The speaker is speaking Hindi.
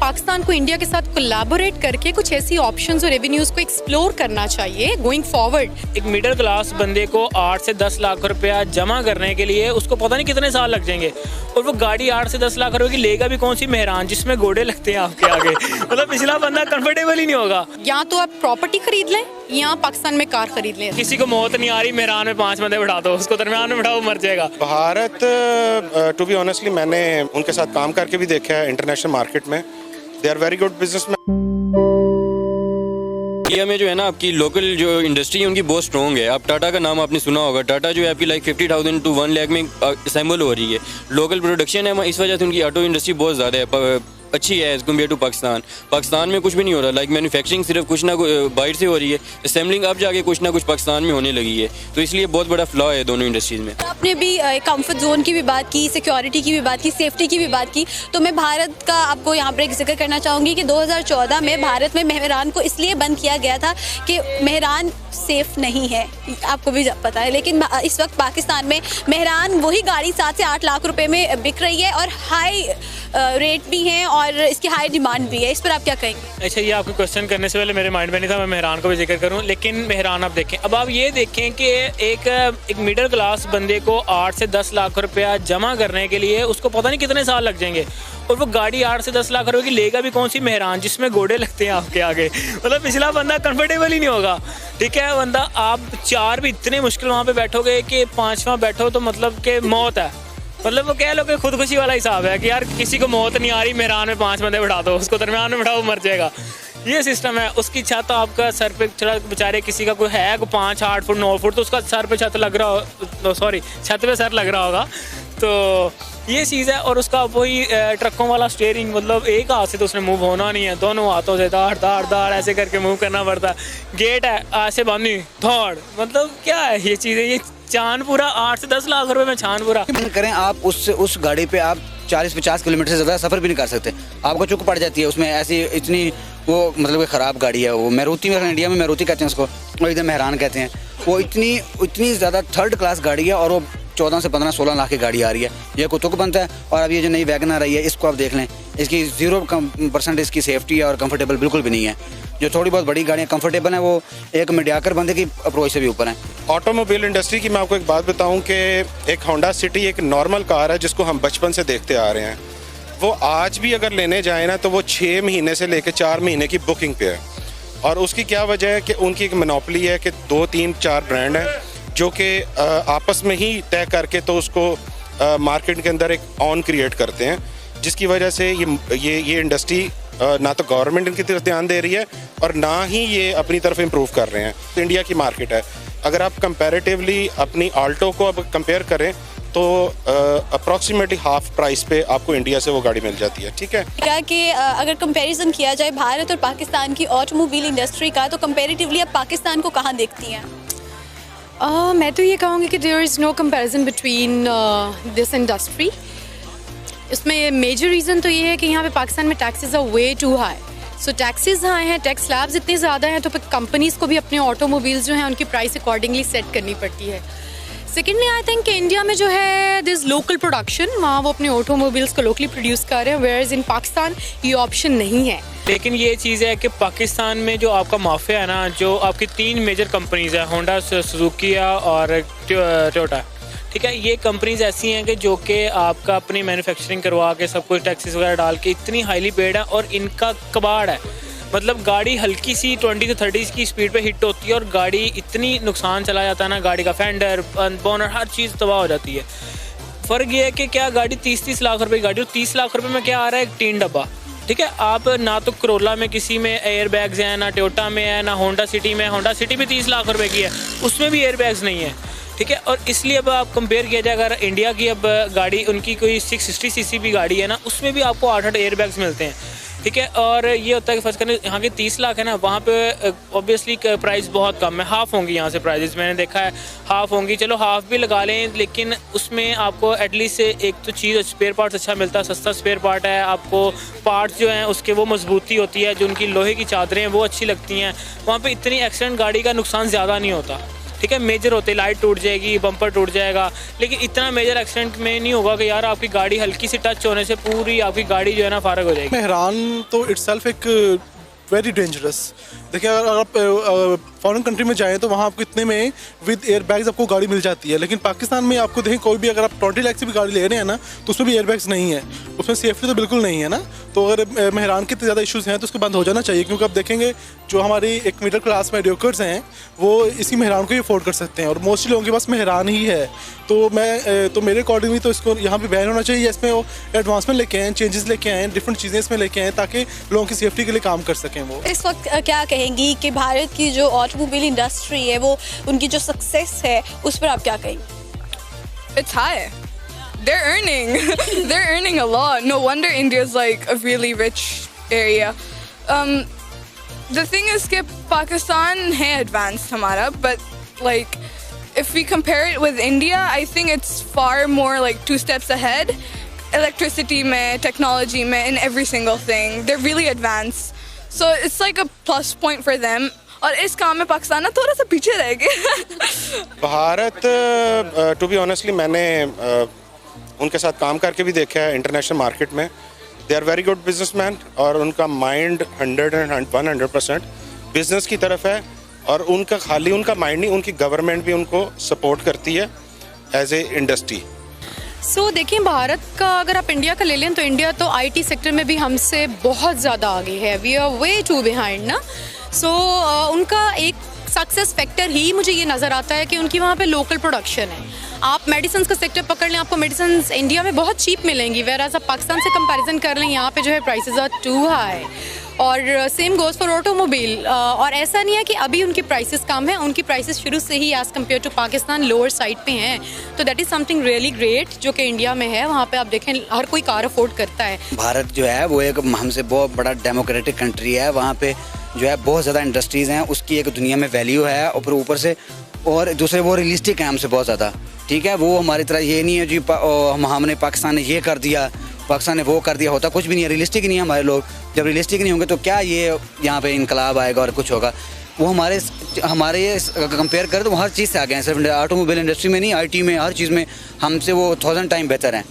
पाकिस्तान को इंडिया के साथ कोलैबोरेट करके कुछ ऐसी ऑप्शंस और रेवेन्यूज को एक्सप्लोर करना चाहिए गोइंग फॉरवर्ड। एक मिडिल क्लास बंदे को 8 से 10 लाख रुपया जमा करने के लिए उसको पता नहीं कितने साल लग जाएंगे, और वो गाड़ी 8 से 10 लाख रुपए की लेगा भी कौन सी मेहरान जिसमें घोड़े लगते हैं आपके आगे। मतलब पिछला बंदा कंफर्टेबल ही नहीं होगा। या तो आप प्रॉपर्टी खरीद लें या पाकिस्तान में कार खरीद लें। किसी को मौत नहीं आ रही, मेहरान में 5 बंदे बैठा दो, उसको दरमियान में बैठाओ, मर जाएगा। भारत टू बी ऑनेस्टली मैंने उनके साथ काम करके भी देखा है इंटरनेशनल मार्केट में। They are very good businessman. India में जो है ना आपकी लोकल जो इंडस्ट्री है उनकी बहुत स्ट्रॉन्ग है। आप टाटा का नाम आपने सुना होगा। टाटा जो है आपकी लाइक 50,000 to 1 लाख में असेंबल हो रही है। लोकल प्रोडक्शन है, इस वजह से उनकी ऑटो इंडस्ट्री बहुत ज़्यादा है, अच्छी है as compare to Pakistan. Pakistan में कुछ भी नहीं हो रहा। लाइक मैन्युफैक्चरिंग सिर्फ कुछ ना बाहर से हो रही है, असेंबलिंग अब जाके कुछ ना कुछ पाकिस्तान में होने लगी है। तो इसलिए बहुत बड़ा फ्लॉ है दोनों इंडस्ट्रीज़ में। आपने भी कंफर्ट जोन की भी बात की, सिक्योरिटी की भी बात की, सेफ्टी की भी बात की। तो मैं भारत का आपको यहाँ पर एक जिक्र करना चाहूँगी कि 2014 में भारत में मेहरान को इसलिए बंद किया गया था कि मेहरान सेफ नहीं है, आपको भी पता है। लेकिन इस वक्त पाकिस्तान में मेहरान वही गाड़ी 7 से 8 लाख रुपए में बिक रही है और हाई रेट भी है और इसकी हाई डिमांड भी है। इस पर आप क्या कहेंगे? अच्छा, ये आपको क्वेश्चन करने से पहले मेरे माइंड में नहीं था मैं मेहरान को भी जिक्र करूं, लेकिन मेहरान आप देखें। अब आप ये देखें कि एक मिडिल क्लास बंदे को 8 से 10 लाख रुपया जमा करने के लिए उसको पता नहीं कितने साल लग जाएंगे, और वो गाड़ी 8 से 10 लाख रुपए की लेगा भी कौन सी मेहरान जिसमें घोड़े लगते हैं आपके आगे। मतलब पिछला बंदा कंफर्टेबल ही नहीं होगा। ठीक है, बंदा आप 4 भी इतने मुश्किल वहाँ पे बैठोगे कि 5वां बैठो तो मतलब कि मौत है। मतलब वो कह लो कि खुदकुशी वाला हिसाब है कि यार किसी को मौत नहीं आ रही, मेहरान में 5 बंदे बैठा दो, उसको दरमियान में बैठाओ, मर जाएगा। ये सिस्टम है। उसकी छत आपका सर पे थोड़ा बेचारे किसी का कोई है 5, 8 फुट 9 फुट तो उसका सर पे छत लग रहा हो, सॉरी छत पे सर लग रहा होगा। तो ये चीज़ है। और उसका वही ट्रकों वाला स्टीयरिंग, मतलब एक हाथ से तो उसने मूव होना नहीं है, दोनों हाथों से दाड़ दाड़ दाड़ ऐसे करके मूव करना पड़ता है। गेट है ऐसे बांधी थोड़, मतलब क्या है ये चीज़ें। ये चांदपुरा 8 से 10 लाख रुपए में चांदपुरा करें आप उस गाड़ी पे आप 40-50 किलोमीटर से ज़्यादा सफ़र भी नहीं कर सकते। आपको चुक पड़ जाती है उसमें। ऐसी इतनी वो मतलब ख़राब गाड़ी है वो। मैरुति में इंडिया में मैरुति कहते हैं उसको, और इधर मेहरान कहते हैं। वो इतनी ज़्यादा थर्ड क्लास गाड़ी है और वो 14 से 15-16 लाख की गाड़ी आ रही है। ये को तुक बनता है। और अब ये जो नई वैगन आ रही है इसको आप देख लें, इसकी 0% इसकी सेफ्टी है और कंफर्टेबल बिल्कुल भी नहीं है। जो थोड़ी बहुत बड़ी गाड़ियाँ कंफर्टेबल हैं वो एक मीडियाकर बंदे की अप्रोच से भी ऊपर हैं। ऑटोमोबाइल इंडस्ट्री की मैं आपको एक बात बताऊं कि एक होंडा सिटी एक नॉर्मल कार है जिसको हम बचपन से देखते आ रहे हैं। वो आज भी अगर लेने जाए ना तो वो 6 महीने से लेकर 4 महीने की बुकिंग पे है। और उसकी क्या वजह है कि उनकी एक मोनोपोली है कि 2, 3, 4 ब्रांड हैं जो कि आपस में ही तय करके तो उसको मार्केट के अंदर एक ऑन क्रिएट करते हैं, जिसकी वजह से ये इंडस्ट्री ना तो गवर्नमेंट इनकी तरफ ध्यान दे रही है और ना ही ये अपनी तरफ इम्प्रूव कर रहे हैं। तो इंडिया की मार्केट है, अगर आप कंपैरेटिवली अपनी आल्टो को अब कंपेयर करें तो अप्रॉक्सीमेटली हाफ प्राइस पे आपको इंडिया से वो गाड़ी मिल जाती है। ठीक है, क्या कि अगर कंपैरिजन किया जाए भारत और पाकिस्तान की ऑटोमोबाइल इंडस्ट्री का, तो कंपैरेटिवली आप पाकिस्तान को कहाँ देखती हैं? मैं तो ये कहूँगी कि there is no comparison between this industry. इसमें मेजर रीज़न तो ये है कि यहाँ पे पाकिस्तान में taxes are way too high. So taxes high हैं, टैक्स स्लैब्स इतने ज़्यादा हैं, तो फिर कंपनीज़ को भी अपने ऑटोमोबाइल्स जो हैं उनकी प्राइस अकॉर्डिंगली सेट करनी पड़ती है। सेकेंडली आई थिंक इंडिया में जो है दिस लोकल प्रोडक्शन, वहाँ वो अपने ऑटोमोबाइल्स को लोकली प्रोड्यूस कर रहे हैं, वेयरएज़ इन पाकिस्तान ये ऑप्शन नहीं है। लेकिन ये चीज़ है कि पाकिस्तान में जो आपका माफिया है ना, जो आपकी 3 मेजर कंपनीज है, होंडा, सुजुकी और टोयोटा। ठीक है, ये कंपनीज ऐसी हैं कि जो कि आपका अपनी मैन्युफैक्चरिंग करवा के सब कुछ टैक्सेस वगैरह डाल के इतनी हाईली पेड है और इनका कबाड़ है। मतलब गाड़ी हल्की सी 20 से 30 की स्पीड पे हिट होती है और गाड़ी इतनी नुकसान चला जाता है ना, गाड़ी का फेंडर, बोनर, हर चीज़ तबाह हो जाती है। फ़र्क ये है कि क्या गाड़ी 30-30 लाख रुपए की गाड़ी, और 30 लाख रुपए में क्या आ रहा है? एक टीन डब्बा। ठीक है, आप ना तो करोला में किसी में एयर बैग्स हैं, ना टोयोटा में है, ना होंडा सिटी में। होंडा सिटी भी 30 लाख रुपए की है, उसमें भी एयर बैग्स नहीं है। ठीक है, और इसलिए अब आप कंपेयर किया जाए, अगर इंडिया की अब गाड़ी उनकी कोई 660 सीसी भी गाड़ी है ना, उसमें भी आपको 8-8 एयर बैग्स मिलते हैं। ठीक है, और ये होता है कि फर्स्ट करने यहाँ के 30 लाख है ना, वहाँ पे ऑब्वियसली प्राइस बहुत कम है, हाफ़ होंगी यहाँ से प्राइजेस, मैंने देखा है हाफ़ होंगी। चलो हाफ़ भी लगा लें, लेकिन उसमें आपको एटलीस्ट एक तो चीज़ स्पेयर पार्ट्स अच्छा मिलता है, सस्ता स्पेयर पार्ट है, आपको पार्ट्स जो हैं उसके वो मजबूती होती है, जो उनकी लोहे की चादरें हैं वो अच्छी लगती हैं। वहाँ पे इतनी एक्सीडेंट गाड़ी का नुकसान ज़्यादा नहीं होता। ठीक है, मेजर होते लाइट टूट जाएगी, बम्पर टूट जाएगा, लेकिन इतना मेजर एक्सीडेंट में नहीं होगा कि यार आपकी गाड़ी हल्की सी टच होने से पूरी आपकी गाड़ी जो है ना फारग हो जाएगी। मेहरान तो इट्सल्फ एक वेरी डेंजरस, देखिए अगर आप फॉरेन कंट्री में जाएँ तो वहाँ आपको इतने में विद एयर बैग्स आपको गाड़ी मिल जाती है, लेकिन पाकिस्तान में आपको देखें कोई भी अगर आप 20 लाख से भी गाड़ी ले रहे हैं ना तो उसमें भी एयर बैग्स नहीं है, उसमें सेफ्टी तो बिल्कुल नहीं है ना। तो अगर मेहरान के इतने ज़्यादा इश्यूज़ हैं तो उसको बंद हो जाना चाहिए, क्योंकि आप देखेंगे जो हमारी एक मिडिल क्लास मेडियोकर्स हैं वो इसी मेहरान को ही अफोर्ड कर सकते हैं, और मोस्टली लोगों के पास मेहरान ही है। तो मेरे अकॉर्डिंगली तो इसको यहाँ पे बैन होना चाहिए, इसमें वो एडवांसमेंट लेके आएँ, चेंजेस लेके आएँ, डिफरेंट चीज़ें इसमें लेके आएँ ताकि लोगों की सेफ्टी के लिए काम कर सकें। वो इस वक्त क्या कहेंगी कि भारत की जो ऑटोमोबाइल इंडस्ट्री है वो उनकी जो सक्सेस है उस पर आप क्या कहेंगी? It's high. They're earning a lot. No wonder India's like a really rich area. The thing is कि पाकिस्तान है advanced हमारा, but like if we compare it with India, I think it's far more like 2 steps ahead. Electricity में, technology में, in every single thing. They're really advanced. So it's like a plus point for them. और इस काम में पाकिस्तान ना थोड़ा सा पीछे रह गए। भारत टू बी ऑनेस्टली मैंने उनके साथ काम करके भी देखा है इंटरनेशनल मार्केट में। They are very good businessman और उनका माइंड 100% बिजनेस की तरफ है, और उनका खाली उनका माइंड नहीं, उनकी गवर्नमेंट भी उनको सपोर्ट करती है एज ए इंडस्ट्री। सो देखिए, भारत का अगर आप इंडिया का ले लें तो इंडिया तो आईटी सेक्टर में भी हमसे बहुत ज़्यादा आगे है। We are way too behind ना। सो उनका एक सक्सेस फैक्टर ही मुझे ये नज़र आता है कि उनकी वहाँ पे लोकल प्रोडक्शन है। आप मेडिसिन का सेक्टर पकड़ लें, आपको मेडिसिन इंडिया में बहुत चीप मिलेंगी, वेराज आप पाकिस्तान से कंपैरिजन कर लें यहाँ पे जो है प्राइसेस आर टू हाई। और सेम गोज़ फॉर ऑटोमोबाइल। और ऐसा नहीं है कि अभी उनकी प्राइसेस कम है, उनकी प्राइसेस शुरू से ही as compare to Pakistan lower side पे हैं। तो that is something really great जो कि इंडिया में है। वहाँ पे आप देखें हर कोई कार अफोर्ड करता है। भारत जो है वो एक हमसे बहुत बड़ा डेमोक्रेटिक कंट्री है, वहाँ पे जो है बहुत ज़्यादा इंडस्ट्रीज़ हैं, उसकी एक दुनिया में वैल्यू है, और ऊपर से और दूसरे वो रियलिस्टिक है हमसे बहुत ज़्यादा। ठीक है, वो हमारी तरह ये नहीं है जी हमने पाकिस्तान ने ये कर दिया, पाकिस्तान ने वो कर दिया, होता कुछ भी नहीं है। रियलिस्टिक नहीं है हमारे लोग। जब रियलिस्टिक नहीं होंगे तो क्या ये यहाँ पे इनकलाब आएगा और कुछ होगा। वो हमारे कंपेयर करें तो वो हर चीज़ से आगे हैं, सिर्फ ऑटोमोबाइल इंडस्ट्री में नहीं, आईटी में, हर चीज़ में हमसे वो 1000 टाइम बेहतर हैं।